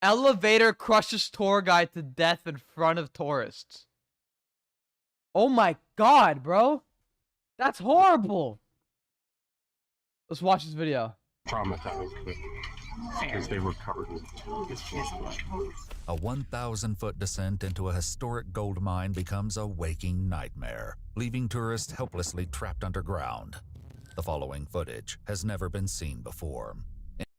Elevator crushes tour guide to death in front of tourists. Oh my god, bro. That's horrible. Let's watch this video. Traumatized because they were covered with A 1,000-foot descent into a historic gold mine becomes a waking nightmare, leaving tourists helplessly trapped underground. The following footage has never been seen before.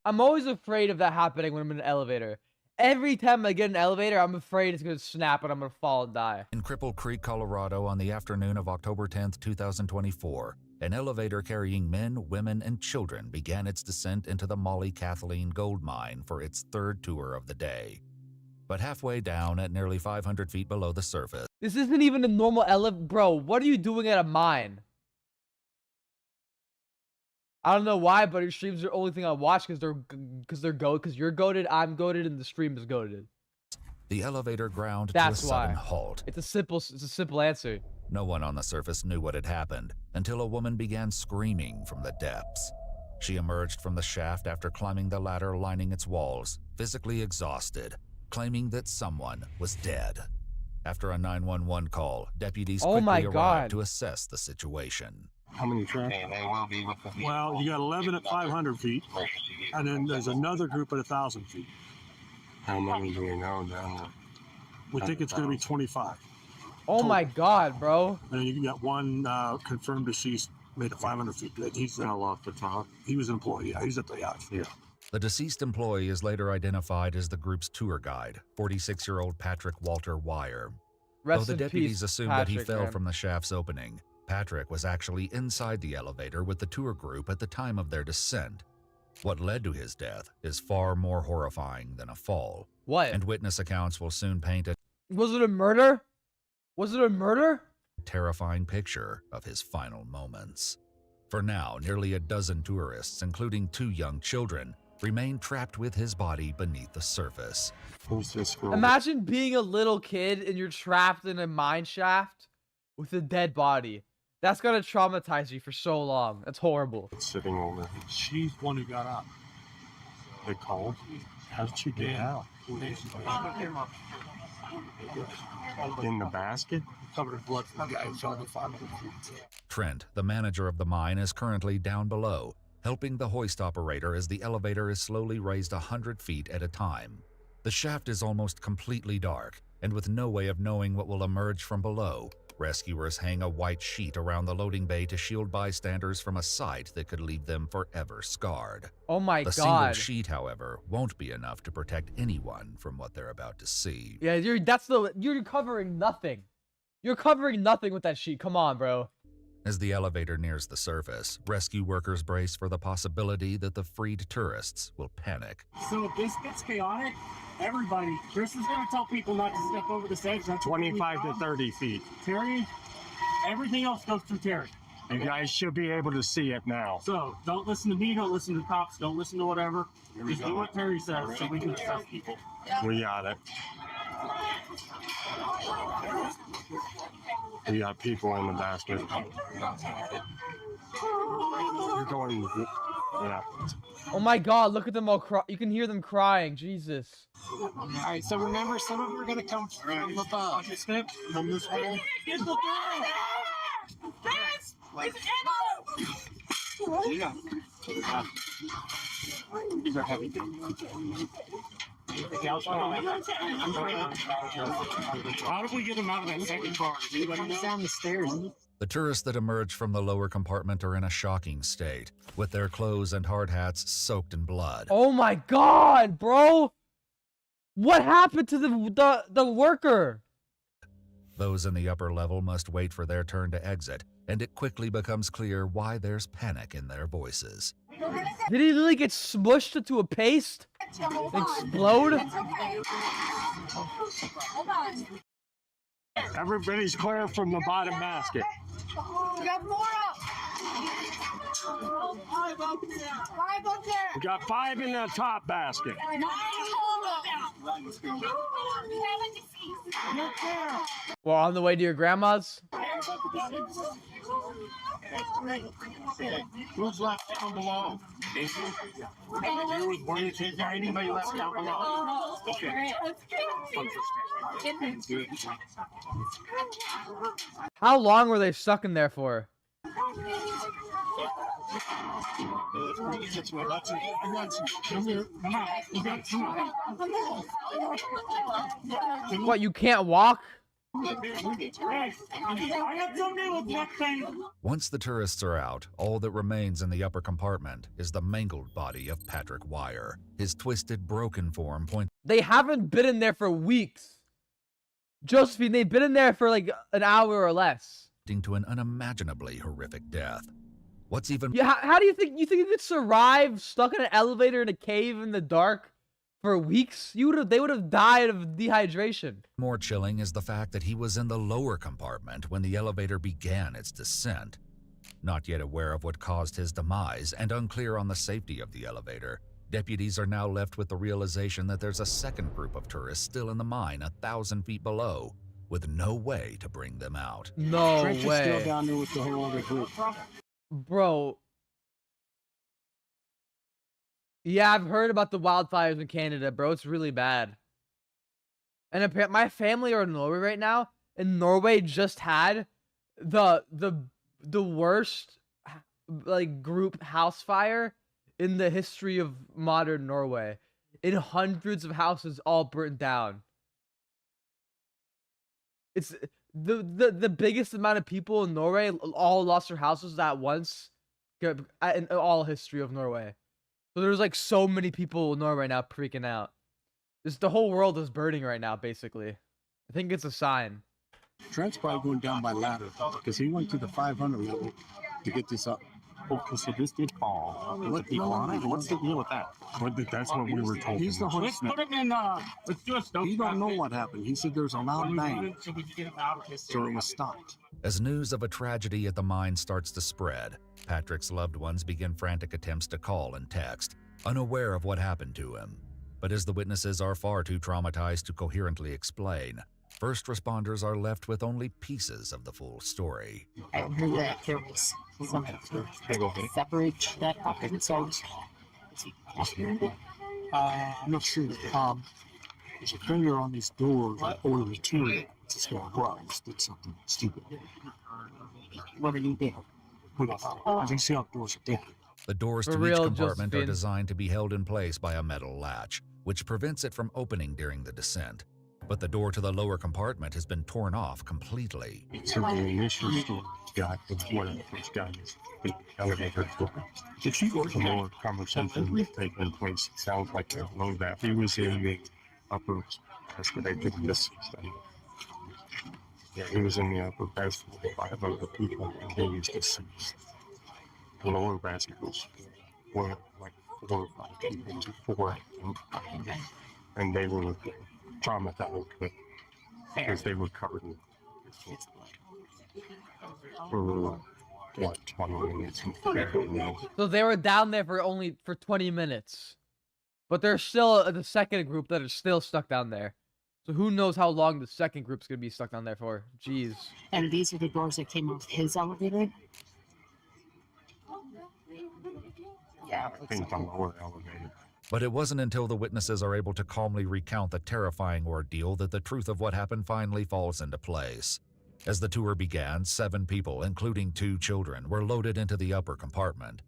I'm always afraid of that happening when I'm in an elevator. Every time I get in an elevator, I'm afraid it's going to snap and I'm going to fall and die. In Cripple Creek, Colorado, on the afternoon of October 10th, 2024, an elevator carrying men, women, and children began its descent into the Molly Kathleen gold mine for its third tour of the day. But halfway down, at nearly 500 feet below the surface, This isn't even a normal elevator. Bro, what are you doing at a mine? I don't know why, but your streams are the only thing I watch because you're goated, I'm goated, and the stream is goated. the elevator ground That's to a sudden why. halt. It's a simple answer. No one on the surface knew what had happened until a woman began screaming from the depths. She emerged from the shaft after climbing the ladder lining its walls, physically exhausted, claiming that someone was dead. After a 911 call, deputies quickly arrived to assess the situation. how many tracks? Well, you got 11 at 500 feet, and then there's another group at 1,000 feet. How many do we know down there? We think it's going to be 25. Oh my god, bro. And then you got one confirmed deceased made at 500 feet. He's Fell off the top. he was an employee. Yeah, he's at the yacht. Yeah. The deceased employee is later identified as the group's tour guide, 46-year-old Patrick Walter Wire. Rest Though the in deputies peace, assumed that he Patrick, fell man. from the shaft's opening, Patrick was actually inside the elevator with the tour group at the time of their descent. What led to his death is far more horrifying than a fall, What? and witness accounts will soon paint a Was it a murder? Was it a murder? terrifying picture of his final moments. For now, nearly a dozen tourists, including 2 young children, remain trapped with his body beneath the surface. Who's this girl? Imagine being a little kid and you're trapped in a mine shaft with a dead body. That's gonna traumatize you for so long. That's horrible. Sitting over there. She's one who got up. They called. How did she get out? In the basket? Covered in blood from the guy who fell to 500 feet. Trent, the manager of the mine, is currently down below, helping the hoist operator as the elevator is slowly raised 100 feet at a time. The shaft is almost completely dark, and with no way of knowing what will emerge from below, rescuers hang a white sheet around the loading bay to shield bystanders from a sight that could leave them forever scarred. Oh my The single god. sheet, however, won't be enough to protect anyone from what they're about to see. Yeah, you're covering nothing. You're covering nothing with that sheet. Come on, bro. As the elevator nears the surface, rescue workers brace for the possibility that the freed tourists will panic. So if this gets chaotic, everybody, Chris is going to tell people not to step over this edge. That's 25 to 30 feet. Terry, everything else goes through Terry. You guys should be able to see it now. So don't listen to me, don't listen to the cops, don't listen to whatever. Just do what Terry says so we can assess people. We got it. We got people in the basket. You're going, yeah. Oh my god, look at them all cry. You can hear them crying. Jesus. All right, so remember, some of them are going to come from above. Step from this way. Yeah. These are heavy. How did we get them out of that second car? Anybody down the stairs? The tourists that emerge from the lower compartment are in a shocking state, with their clothes and hard hats soaked in blood. Oh my god, bro. What happened to the worker? Those in the upper level must wait for their turn to exit, and it quickly becomes clear why there's panic in their voices. Did he literally get smushed into a paste? Explode? Everybody's clear from the bottom basket. We got more up. 5 up there. 5 up there. We got 5 in the top basket. 9 total. Well, on the way to your grandma's? Who's left down below? Jason? Is there anybody left down below? Okay. How long were they stuck in there for? What, you can't walk? Once the tourists are out, all that remains in the upper compartment is the mangled body of Patrick Wire. His twisted, broken form pointing They haven't been in there for weeks. Josephine, they've been in there for like an hour or less. to an unimaginably horrific death. What's even Yeah, how do you think you could survive stuck in an elevator in a cave in the dark for weeks? They would have died of dehydration. more chilling is the fact that he was in the lower compartment when the elevator began its descent. Not yet aware of what caused his demise and unclear on the safety of the elevator, deputies are now left with the realization that there's a second group of tourists still in the mine 1,000 feet below, with no way to bring them out. No Trent is still way. down there with the whole other group. Bro. Yeah, I've heard about the wildfires in Canada, bro. It's really bad. And apparently, my family are in Norway right now, and Norway just had the worst like group house fire in the history of modern Norway. And hundreds of houses all burnt down. It's the biggest amount of people in Norway all lost their houses at once in all history of Norway. So there's like so many people in Norway now freaking out. Just the whole world is burning right now, basically. I think it's a sign. Trent's probably going down by ladder because he went to the 500 level to get this up. Okay, so this did fall. What's the deal with that? That's what we were told. He's the Let's huntsman. put him in, let's do a stove. He don't know what happened. He said there's a loud bang, So we can get him out of this. so it was stopped. As news of a tragedy at the mine starts to spread, Patrick's loved ones begin frantic attempts to call and text, unaware of what happened to him. But as the witnesses are far too traumatized to coherently explain, first responders are left with only pieces of the full story. I heard that there was some separate that happened, so I'm not sure. There's a finger on these doors or the two. It's going to did something stupid. what did he do? I think see how doors are down. The doors For to real, each compartment are Josephine. designed to be held in place by a metal latch, which prevents it from opening during the descent. But the door to the lower compartment has been torn off completely. So the initial story got was one of the first guys in the elevator door. Did you go The more conversation was taking place. It sounds like a low that he was in the upper. That's where they did this study. Yeah, he was in the upper basketball with 500 people, and they used to see the lower basketballs were like 4 or 5 people before him, and they were traumatized because they were covered in for what 20 minutes. So they were down there for 20 minutes. But there's still the second group that are still stuck down there. So who knows how long the second group's gonna be stuck down there for? Jeez. And these are the doors that came off his elevator? Yeah. I think on the lower elevator. But it wasn't until the witnesses are able to calmly recount the terrifying ordeal that the truth of what happened finally falls into place. As the tour began, 7 people, including 2 children, were loaded into the upper compartment.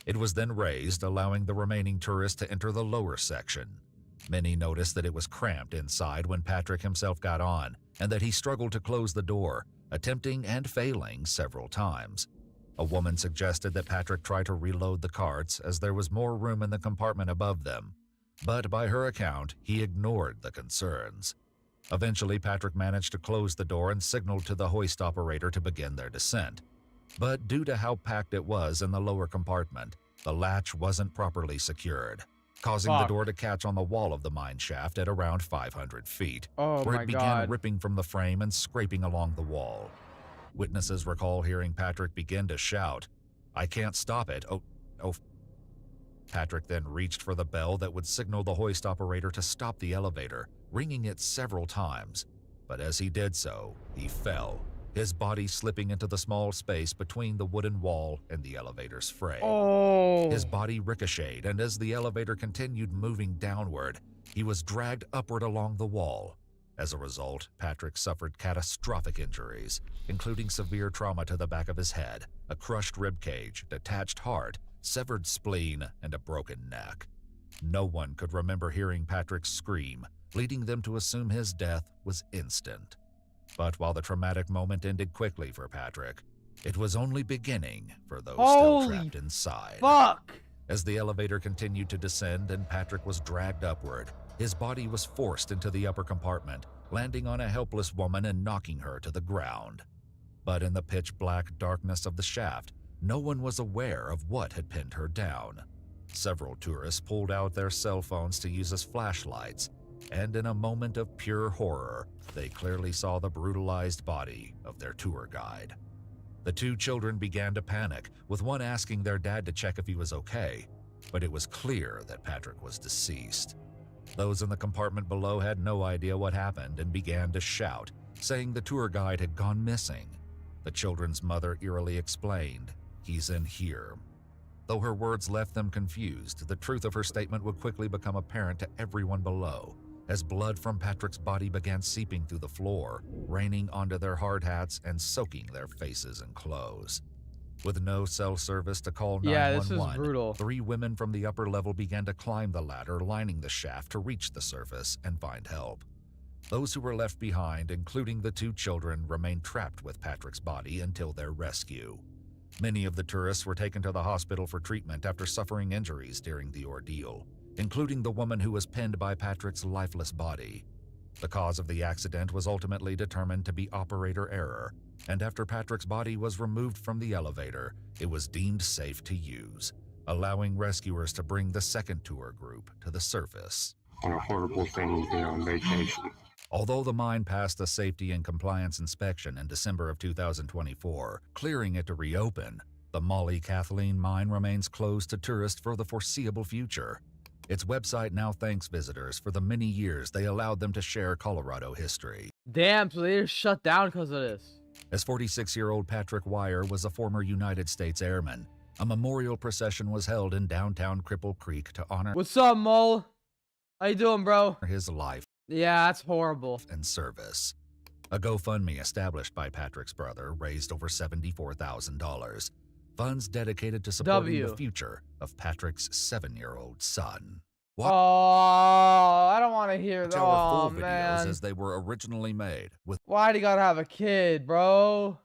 It was then raised, allowing the remaining tourists to enter the lower section. Many noticed that it was cramped inside when Patrick himself got on, and that he struggled to close the door, attempting and failing several times. A woman suggested that Patrick try to reload the carts as there was more room in the compartment above them. But by her account, he ignored the concerns. Eventually, Patrick managed to close the door and signaled to the hoist operator to begin their descent. But due to how packed it was in the lower compartment, the latch wasn't properly secured, causing the Fuck. door to catch on the wall of the mine shaft at around 500 feet, Oh where my it began god. ripping from the frame and scraping along the wall. Witnesses recall hearing Patrick begin to shout, "I can't stop it, oh. Patrick then reached for the bell that would signal the hoist operator to stop the elevator, ringing it several times. But as he did so, he fell, his body slipping into the small space between the wooden wall and the elevator's frame. Oh. His body ricocheted, and as the elevator continued moving downward, he was dragged upward along the wall. As a result, Patrick suffered catastrophic injuries, including severe trauma to the back of his head, a crushed ribcage, detached heart, severed spleen, and a broken neck. No one could remember hearing Patrick scream, leading them to assume his death was instant. But while the traumatic moment ended quickly for Patrick, it was only beginning for those still Holy trapped inside. Fuck. As the elevator continued to descend and Patrick was dragged upward, his body was forced into the upper compartment, landing on a helpless woman and knocking her to the ground. But in the pitch-black darkness of the shaft, no one was aware of what had pinned her down. Several tourists pulled out their cell phones to use as flashlights, and in a moment of pure horror, they clearly saw the brutalized body of their tour guide. The two children began to panic, with one asking their dad to check if he was okay, but it was clear that Patrick was deceased. Those in the compartment below had no idea what happened and began to shout, saying the tour guide had gone missing. The children's mother eerily explained, "He's in here." Though her words left them confused, the truth of her statement would quickly become apparent to everyone below, as blood from Patrick's body began seeping through the floor, raining onto their hard hats and soaking their faces and clothes. With no cell service to call 911, Yeah, this is brutal. 3 women from the upper level began to climb the ladder lining the shaft to reach the surface and find help. Those who were left behind, including the 2 children, remained trapped with Patrick's body until their rescue. Many of the tourists were taken to the hospital for treatment after suffering injuries during the ordeal, including the woman who was pinned by Patrick's lifeless body. The cause of the accident was ultimately determined to be operator error, and after Patrick's body was removed from the elevator, it was deemed safe to use, allowing rescuers to bring the second tour group to the surface. And a horrible thing to do on vacation. Although the mine passed a safety and compliance inspection in December of 2024, clearing it to reopen, the Molly Kathleen mine remains closed to tourists for the foreseeable future. Its website now thanks visitors for the many years they allowed them to share Colorado history. Damn, so they just shut down because of this. As 46-year-old Patrick Wire was a former United States Airman, a memorial procession was held in downtown Cripple Creek to honor What's up, Mole? How you doing, bro? his life Yeah, that's horrible. and service. A GoFundMe established by Patrick's brother raised over $74,000, funds dedicated to supporting the future of Patrick's 7-year-old son. Oh, I don't want to hear that. Watch our Oh, full videos man. as they were originally made, with Why'd he gotta have a kid, bro?